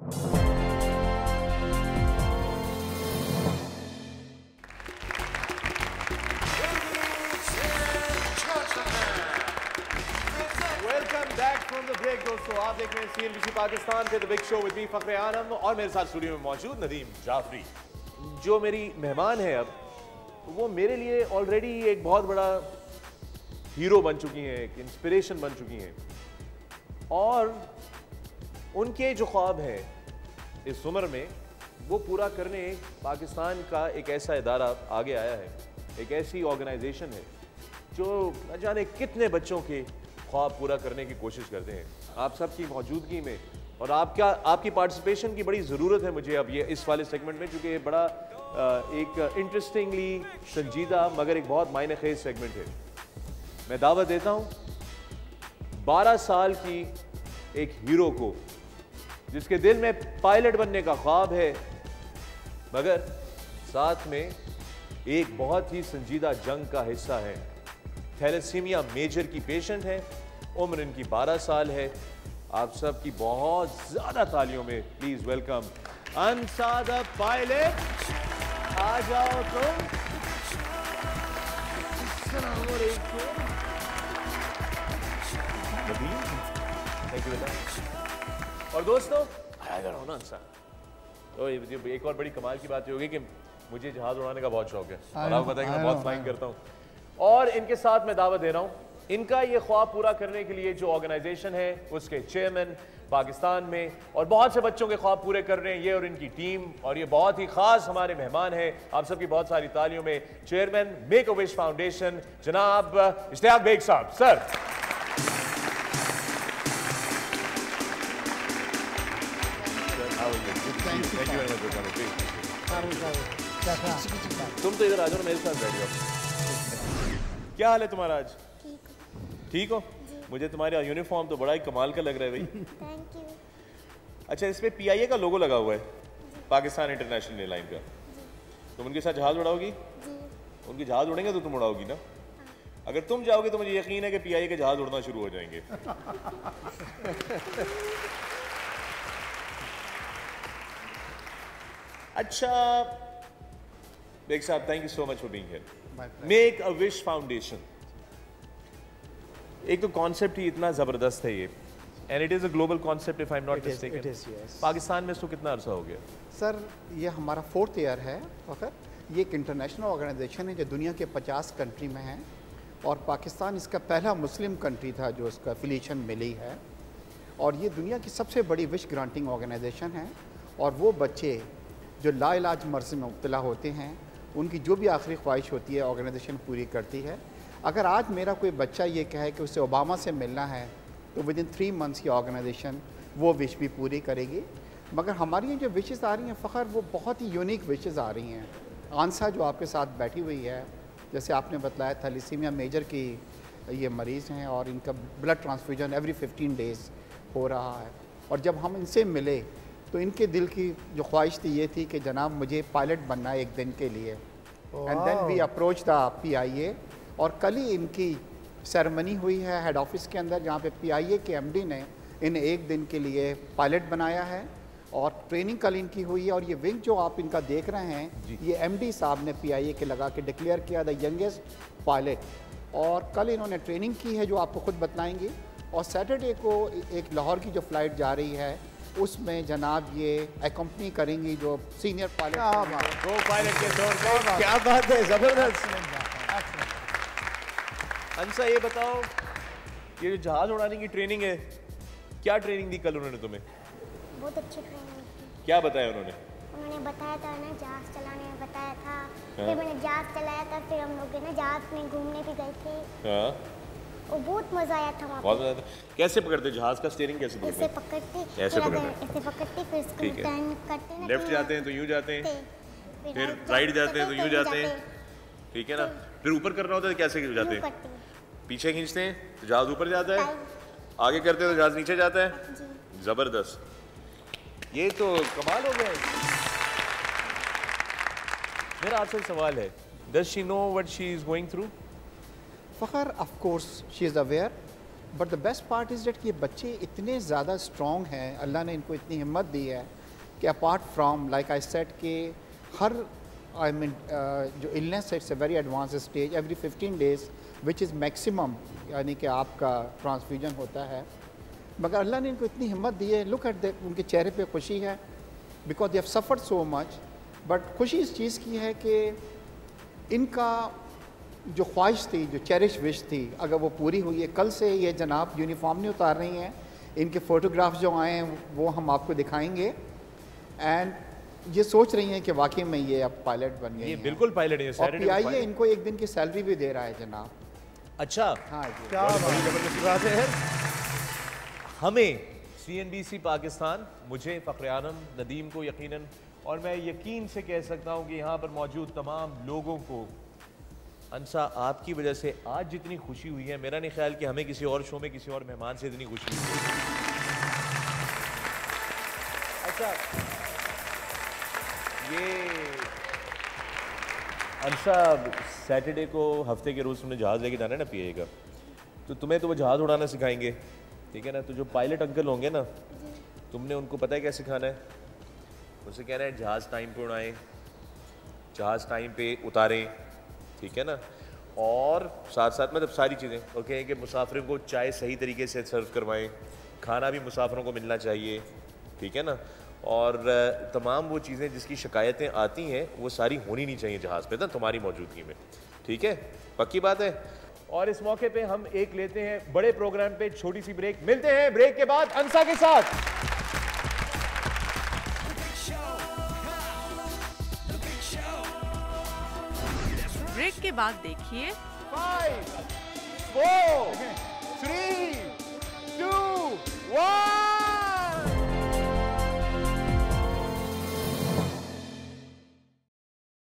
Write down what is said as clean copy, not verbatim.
दोस्तों, आप देख रहे हैं CNBC पाकिस्तान के the big show with me Fakhre Alam और मेरे साथ स्टूडियो में मौजूद नदीम जाफरी। जो मेरी मेहमान है अब, वो मेरे लिए ऑलरेडी एक बहुत बड़ा हीरो बन चुकी हैं, एक इंस्पिरेशन बन चुकी हैं और उनके जो ख्वाब हैं इस उम्र में वो पूरा करने पाकिस्तान का एक ऐसा इदारा आगे आया है, एक ऐसी ऑर्गेनाइजेशन है जो न जाने कितने बच्चों के ख्वाब पूरा करने की कोशिश करते हैं। आप सबकी मौजूदगी में और आपकी पार्टिसिपेशन की बड़ी ज़रूरत है मुझे अब ये इस वाले सेगमेंट में, क्योंकि ये बड़ा एक इंटरेस्टिंगली संजीदा मगर एक बहुत मायने खेज सेगमेंट है। मैं दावत देता हूँ 12 साल की एक हीरो को जिसके दिल में पायलट बनने का ख्वाब है, मगर साथ में एक बहुत ही संजीदा जंग का हिस्सा है। थैलेसीमिया मेजर की पेशेंट है, उम्र इनकी 12 साल है। आप सब की बहुत ज्यादा तालियों में प्लीज वेलकम अनसा द पायलट। आ जाओ तुम। थैंक यू बेटा। और दोस्तों आया हो ना अनसा, तो एक और बड़ी कमाल की बात ये होगी कि मुझे जहाज उड़ाने का बहुत शौक है और आपको पता है कि मैं बहुत फ्लाइंग करता हूँ। और इनके साथ मैं दावत दे रहा हूँ, इनका ये ख्वाब पूरा करने के लिए जो ऑर्गेनाइजेशन है उसके चेयरमैन पाकिस्तान में और बहुत से बच्चों के ख्वाब पूरे कर रहे हैं ये और इनकी टीम, और ये बहुत ही खास हमारे मेहमान हैं। आप सबकी बहुत सारी तालियों में chairman make a wish foundation जनाब इश्तियाक बेग साहब। सर तुम तो इधर आ जाओ, मेरे साथ बैठ जाओ। क्या हाल है तुम्हारा आज? ठीक हो? मुझे तुम्हारा यूनिफॉर्म तो बड़ा ही कमाल का लग रहा है भाई। Thank you. अच्छा, इस पे PIA का लोगो लगा हुआ है, पाकिस्तान इंटरनेशनल एयरलाइन का। तुम उनके साथ जहाज उड़ाओगी? उनके जहाज उड़ेंगे तो तुम उड़ाओगी ना? अगर तुम जाओगे तो मुझे यकीन है कि PIA के जहाज उड़ना शुरू हो जाएंगे। अच्छा बेग साहब, thank you so much for being here. Make a wish foundation, एक तो कॉन्सेप्ट ही इतना जबरदस्त है ये, and it is a global concept if I am not mistaken. Pakistan में इसको कितना अरसा हो गया? सर ये हमारा 4th ईयर है। वक्त ये एक इंटरनेशनल ऑर्गेनाइजेशन है जो दुनिया के 50 कंट्री में है और पाकिस्तान इसका पहला मुस्लिम कंट्री था जो इसका एफिलिएशन मिली है। और ये दुनिया की सबसे बड़ी विश ग्रांटिंग ऑर्गेनाइजेशन है और वो बच्चे जो लाइलाज मर्ज़ में मुब्तला होते हैं उनकी जो भी आखिरी ख्वाहिश होती है ऑर्गेनाइजेशन पूरी करती है। अगर आज मेरा कोई बच्चा ये कहे कि उसे ओबामा से मिलना है तो विद इन 3 मंथ्स की ऑर्गेनाइजेशन वो विश भी पूरी करेगी। मगर हमारी जो विशेज़ आ रही हैं फ़खर, वो बहुत ही यूनिक विशेज़ आ रही हैं। आंसा जो आपके साथ बैठी हुई है, जैसे आपने बताया थैलेसीमिया मेजर की ये मरीज़ हैं और इनका ब्लड ट्रांसफ्यूजन एवरी 15 डेज़ हो रहा है। और जब हम इनसे मिले तो इनके दिल की जो ख्वाहिश थी ये थी कि जनाब मुझे पायलट बनना है एक दिन के लिए। And then we approach the PIA और कल ही इनकी सेरेमनी हुई है हेड ऑफिस के अंदर, जहाँ पे PIA के MD ने इन्हें एक दिन के लिए पायलट बनाया है और ट्रेनिंग कल इनकी हुई है। और ये विंग जो आप इनका देख रहे हैं ये MD साहब ने PIA के लगा के डिक्लेयर किया द यंगेस्ट पायलट। और कल इन्होंने ट्रेनिंग की है जो आपको खुद बताएंगे। और सैटरडे को एक लाहौर की जो फ़्लाइट जा रही है उसमें जनाब ये एकम्पनी करेंगी जो सीनियर पायलट। दो पायलट के तौर पे क्या बात है, जबरदस्त। अंसा ये बताओ, ये जो जहाज उड़ाने की ट्रेनिंग है, क्या ट्रेनिंग दी कल उन्होंने तुम्हें? बहुत अच्छी ट्रेनिंग थी। क्या बताया उन्होंने? उन्होंने बताया था ना, जहाज चलाने में बताया था। फिर मैंने जहाज चलाया था, फिर हम लोग ना जहाज में घूमने भी गए थे। हाँ, और बहुत मजा आया था वहाँ। बहुत मजा आया था। कैसे पकड़ते जहाज का स्टीयरिंग? कैसे पकड़ते? ऐसे पकड़ते, ऐसे पकड़ते, ऐसे पकड़ते, फिर इसको टर्न करते ना। लेफ्ट जाते हैं तो यूं जाते हैं, फिर राइट जाते हैं तो यूं जाते हैं, ठीक है ना? फिर ऊपर करना होता है कैसे जाते हैं? पीछे खींचते हैं तो जहाज ऊपर जाता है, आगे करते हैं तो जहाज नीचे जाता है। जबरदस्त, ये तो कमाल हो गया। मेरा आपसे सवाल है, does she know what she is going through? Fakhar of course she is aware but the best part is that कि ये बच्चे इतने ज़्यादा स्ट्रॉन्ग हैं, अल्लाह ने इनको इतनी हिम्मत दी है कि apart from like I said कि हर आई मीन जो इलनेस है it's a very advance stage, every 15 days which is maximum यानी कि आपका ट्रांसफ्यूजन होता है। मगर अल्लाह ने इनको इतनी हिम्मत दी है, लुक एट उनके चेहरे पे खुशी है because they have suffered so much. But खुशी इस चीज़ की है कि इनका जो ख्वाहिश थी, जो चेरिश विश थी, अगर वो पूरी हुई है। कल से ये जनाब यूनिफॉर्म नहीं उतार रही हैं, इनके फ़ोटोग्राफ जो आए हैं वो हम आपको दिखाएंगे एंड ये सोच रही हैं कि वाकई में ये अब पायलट बन गई ये हैं। बिल्कुल पायलट है। और पीआईए इनको एक दिन की सैलरी भी दे रहा है जनाब। अच्छा, हाँ जी, क्या बड़ी जबरदस्त बात है। हमें CNBC पाकिस्तान, मुझे फ़ख्र आलम नदीम को यकीनन, और मैं यकीन से कह सकता हूँ कि यहाँ पर मौजूद तमाम लोगों को अंसा आपकी वजह से आज जितनी खुशी हुई है, मेरा नहीं ख्याल कि हमें किसी और शो में किसी और मेहमान से इतनी खुशी हुई। अच्छा, ये अंसा सैटरडे को हफ्ते के रोज़ तुमने जहाज़ लेके जाना है ना पीए का, तो तुम्हें तो वो जहाज़ उड़ाना सिखाएंगे, ठीक है ना। तो जो पायलट अंकल होंगे ना, तुमने उनको पता है क्या सिखाना है? उनसे कहना है जहाज़ टाइम पे उड़ाएं, जहाज़ टाइम पे उतारें, ठीक है ना। और साथ साथ मतलब सारी चीज़ें, और कहें कि मुसाफिरों को चाय सही तरीके से सर्व करवाएं, खाना भी मुसाफिरों को मिलना चाहिए, ठीक है ना। और तमाम वो चीज़ें जिसकी शिकायतें आती हैं वो सारी होनी नहीं चाहिए जहाज़ पे ना तुम्हारी मौजूदगी में, ठीक है, पक्की बात है। और इस मौके पे हम एक लेते हैं बड़े प्रोग्राम पे छोटी सी ब्रेक, मिलते हैं ब्रेक के बाद अंसा के साथ। ब्रेक के बाद देखिए 5, 4, 3, 2, 1